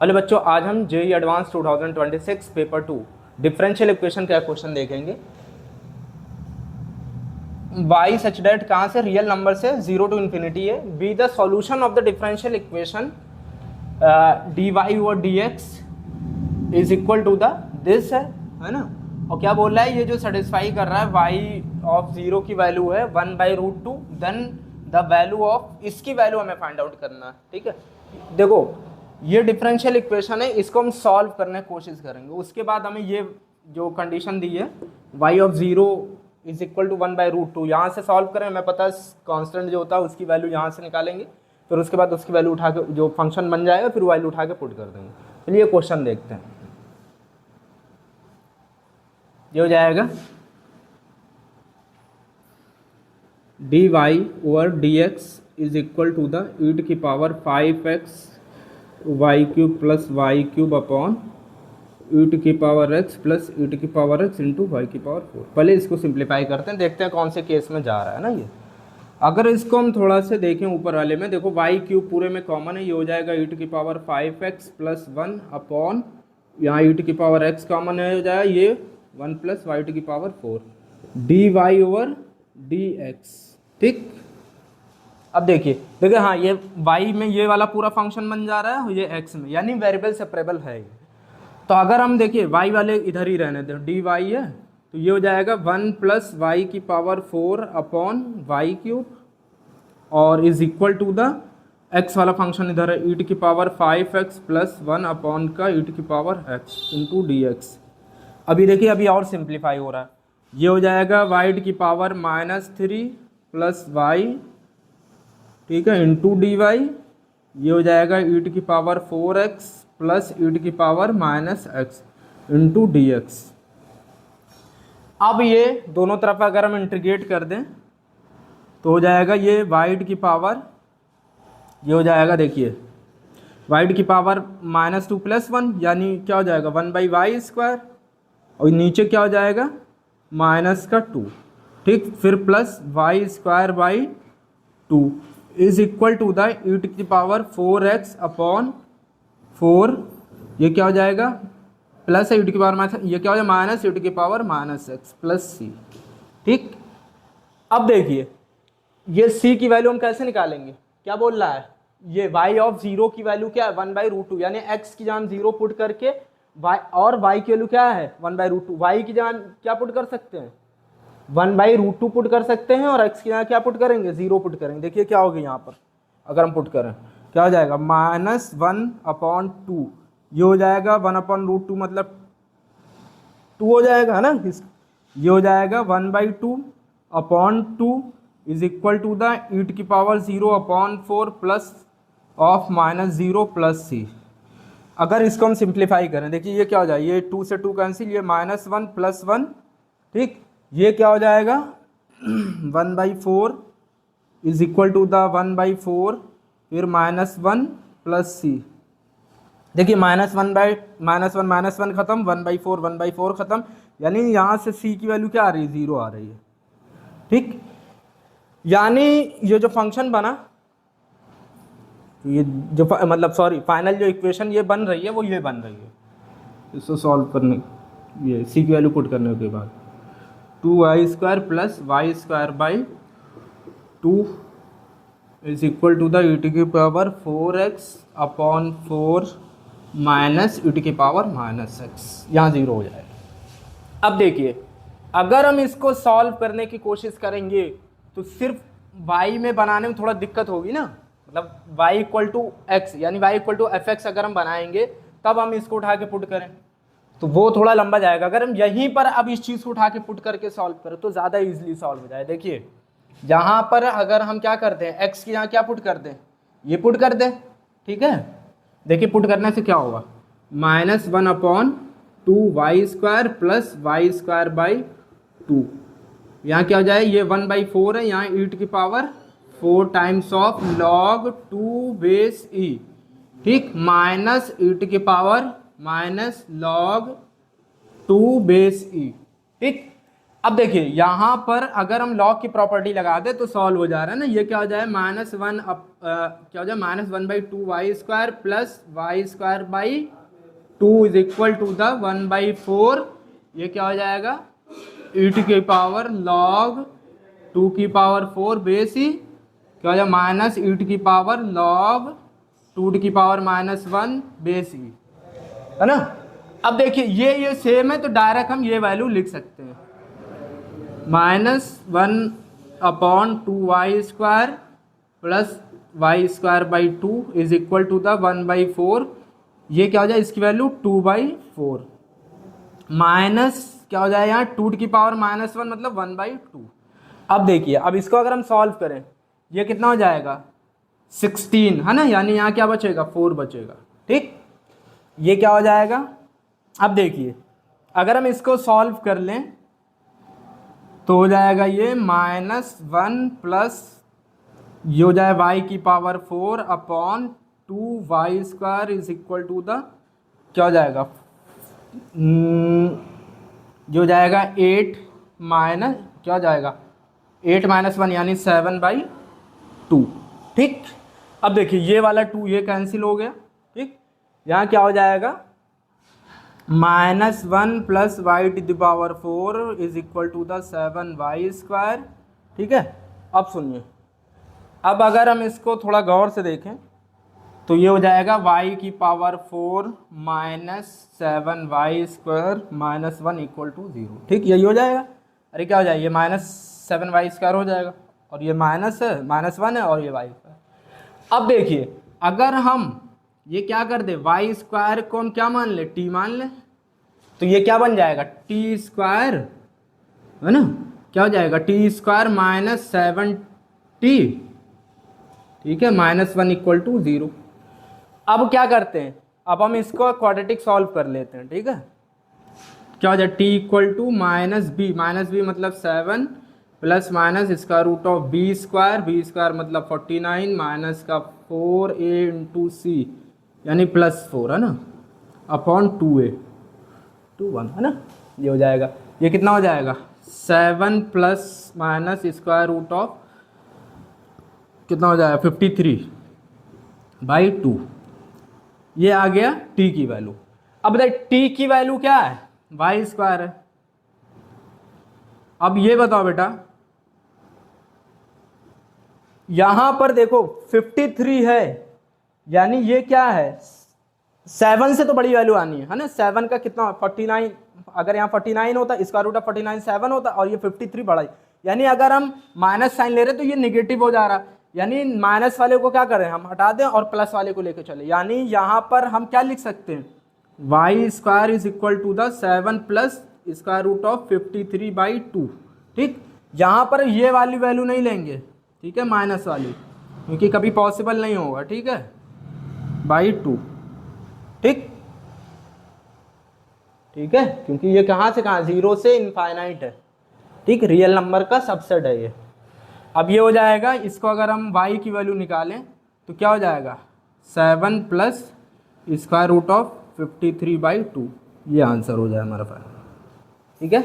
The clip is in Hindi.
हेलो बच्चों, आज हम JEE advance 2026 paper 2 differential equation का क्वेश्चन देखेंगे। y सच डेट कहाँ से रियल नंबर से 0 टू इन्फिनिटी है। Be the solution of the differential equation dy और dx is equal to the this है ना। और क्या बोल रहा है, ये जो सेटिस्फाई कर रहा है y ऑफ 0 की वैल्यू है 1/√2, देन द वैल्यू ऑफ इसकी वैल्यू हमें फाइंड आउट करना है। ठीक है, देखो ये डिफरेंशियल इक्वेशन है, इसको हम सॉल्व करने की कोशिश करेंगे। उसके बाद हमें ये जो कंडीशन दी है y of 0 is equal to 1/√2, यहाँ से सॉल्व करें, हमें पता है कांस्टेंट जो होता है उसकी वैल्यू यहाँ से निकालेंगे, फिर उसके बाद उसकी वैल्यू उठा के जो फंक्शन बन जाएगा फिर वैल्यू उठा के पुट कर देंगे। चलिए क्वेश्चन देखते हैं। ये हो जाएगा dy over dx is equal to the e की power 5x y cube plus y cube upon e की पावर x प्लस e की पावर x इंटू वाई की पावर 4। पहले इसको सिंप्लीफाई करते हैं, देखते हैं कौन से केस में जा रहा है ना ये। अगर इसको हम थोड़ा से देखें ऊपर वाले में, देखो वाई क्यूब पूरे में कॉमन है, ये हो जाएगा e की पावर 5x प्लस 1 अपॉन यहाँ e की पावर x कॉमन है, हो जाएगा ये 1 प्लस वाई की पावर 4 dy ओवर dx। ठीक, अब देखिए हाँ, ये y में ये वाला पूरा फंक्शन बन जा रहा है, ये x में, यानी वेरिएबल सेपरेबल है ये। तो अगर हम देखिए y वाले इधर ही रहने दें, dy है तो ये हो जाएगा 1 प्लस वाई की पावर 4 अपॉन वाई क्यूब और is equal to the x वाला फंक्शन इधर है e की पावर 5x प्लस 1 अपॉन का e की पावर x इंटू dx। अभी देखिए अभी और सिंप्लीफाई हो रहा है, ये हो जाएगा y की पावर -3 प्लस वाई, ठीक है, इंटू डी वाई। ये हो जाएगा e की पावर 4x प्लस e की power -x into D x. अब ये दोनों तरफ अगर हम इंटीग्रेट कर दें तो हो जाएगा ये y की पावर, ये हो जाएगा देखिए y की पावर -2 प्लस 1, यानी क्या हो जाएगा 1/y², और नीचे क्या हो जाएगा -2, ठीक, फिर plus y²/2 is equal to the e की पावर 4x अपॉन 4, ये क्या हो जाएगा प्लस है e की पावर माइनस, ये क्या हो जाएगा माइनस e की पावर -x प्लस c। ठीक, अब देखिए ये c की वैल्यू हम कैसे निकालेंगे, क्या बोल रहा है, ये y ऑफ 0 की वैल्यू क्या है 1/√2, यानी x की जगह 0 पुट करके y, और y की वैल्यू क्या है 1/√2, y की जगह क्या पुट कर सकते हैं 1/√2 पुट कर सकते हैं, और x की जगह क्या पुट करेंगे 0 पुट करेंगे। देखिए क्या होगा यहाँ पर, अगर हम पुट करें क्या हो जाएगा -1/2, ये हो जाएगा 1/√2 मतलब 2 हो जाएगा है ना, ये हो जाएगा 1/2 upon 2 is equal to the e की power 0 upon 4 plus of -0 plus c। अगर इसको हम सिंप्लीफाई करें, देखिए ये क्या हो जाएगा, ये 2 से 2 कैंसिल, ये -1 प्लस 1, ठीक, ये क्या हो जाएगा 1/4 इज इक्वल टू द 1/4 फिर -1 प्लस c। देखिए -1 खत्म, 1/4 खत्म, यानी यहाँ से c की वैल्यू क्या आ रही है 0 आ रही है। ठीक, यानी ये जो फंक्शन बना, ये जो मतलब सॉरी फाइनल जो इक्वेशन ये बन रही है वो ये बन रही है, इसको सॉल्व करने, ये c की वैल्यू पुट करने के बाद 2y² plus y²/2 is equal to the e की power 4x upon 4 minus e की पावर -x, यहाँ 0 हो जाएगा। अब देखिए अगर हम इसको सॉल्व करने की कोशिश करेंगे तो सिर्फ y में बनाने में थोड़ा दिक्कत होगी ना, मतलब y इक्वल टू x यानी y इक्वल टू fx अगर हम बनाएंगे तब हम इसको उठा के पुट करें तो वो थोड़ा लंबा जाएगा। अगर हम यहीं पर अब इस चीज़ को उठा के पुट करके सॉल्व करें तो ज़्यादा इजीली सॉल्व हो जाए। देखिए यहाँ पर अगर हम क्या करते हैं, x की यहाँ क्या पुट कर दें, ये पुट कर दें, ठीक है। देखिए पुट करने से क्या होगा -1/2y² प्लस y²/2, यहाँ क्या हो जाए, ये 1/4 है, यहाँ e की power 4 times of log 2 base e, ठीक, माइनस e की power minus log 2 base e। ठीक, अब देखिए यहाँ पर अगर हम लॉग की प्रॉपर्टी लगा दे तो सॉल्व हो जा रहा है ना। ये क्या हो जाए -1 क्या हो जाए -1/2y² plus y² is equal to the 1/4। ये क्या हो जाएगा e टू की पावर log 2 की पावर 4 बेस ही क्या हो जाए माइनस e टू की पावर log 2 टू की पावर -1 बेस ही, है ना। अब देखिए ये सेम है तो डायरेक्ट हम ये वैल्यू लिख सकते हैं -1/2y² plus y² 2 is equal to the 1/4। ये क्या हो जाए इसकी वैल्यू 2/4 माइनस क्या हो जाए यहाँ 2 की पावर -1 मतलब 1/2। अब देखिए अब इसको अगर हम सॉल्व करें ये कितना हो जाएगा 16, है ना, यानी यहाँ क्या बचेगा 4 बचेगा। ठीक, ये क्या हो जाएगा। अब देखिए अगर हम इसको सॉल्व कर लें तो हो जाएगा ये -1 प्लस ये हो जाए y की power 4 upon 2y² is equal to the क्या हो जाएगा जो हो जाएगा 8 माइनस क्या हो जाएगा 8 - 1 यानी 7/2। ठीक, अब देखिए ये वाला 2 ये कैंसिल हो गया। ठीक, यहाँ क्या हो जाएगा -1 plus y⁴ is equal to the 7y²। ठीक है, अब सुनिए अब अगर हम इसको थोड़ा गौर से देखें तो ये हो जाएगा y की power 4 minus 7y² -1 equal to 0। ठीक, यही हो जाएगा। अरे क्या हो जाएगा ये -7y² हो जाएगा और ये -1 है और ये y²। अब देखिए अगर हम ये क्या कर दे y² को हम क्या मान ले t मान ले तो ये क्या बन जाएगा t², है ना, क्या हो जाएगा t² -7t। ठीक है, -1 इक्वल टू 0। अब क्या करते हैं अब हम इसको क्वाड्रेटिक सॉल्व कर लेते हैं। ठीक है, क्या हो जाए t इक्वल टू -b मतलब 7 प्लस माइनस इसका रूट ऑफ b² मतलब 49 माइनस का 4a इंटू सी यानी +4, है ना, अपॉन 2a 1, है ना। ये हो जाएगा ये कितना हो जाएगा 7 plus minus square root of कितना हो जाएगा 53/2। ये आ गया t की वैल्यू। अब देख t की वैल्यू क्या है y² है। अब ये बताओ बेटा यहां पर देखो 53 है यानी ये क्या है 7 से तो बड़ी वैल्यू आनी है ना। 7 का कितना 49, अगर यहाँ 49 होता इसका रूट ऑफ 49 7 होता और ये 53 बड़ा, यानी अगर हम माइनस साइन ले रहे तो ये निगेटिव हो जा रहा, यानी माइनस वाले को क्या करें हम हटा दें और प्लस वाले को लेकर चले, यानी यहाँ पर हम क्या लिख सकते हैं y² is equal to the 7 plus square root of 53/2। ठीक, यहाँ पर ये वाली वैल्यू नहीं लेंगे, ठीक है, माइनस वाली, क्योंकि कभी पॉसिबल नहीं होगा। ठीक है, /2। ठीक, ठीक है, क्योंकि ये कहाँ से कहाँ 0 से इनफाइनाइट है। ठीक, रियल नंबर का सबसेट है ये। अब ये हो जाएगा इसको अगर हम y की वैल्यू निकालें तो क्या हो जाएगा 7 प्लस स्क्वायर रूट ऑफ 53/2, ये आंसर हो जाए हमारा फाइनल। ठीक है।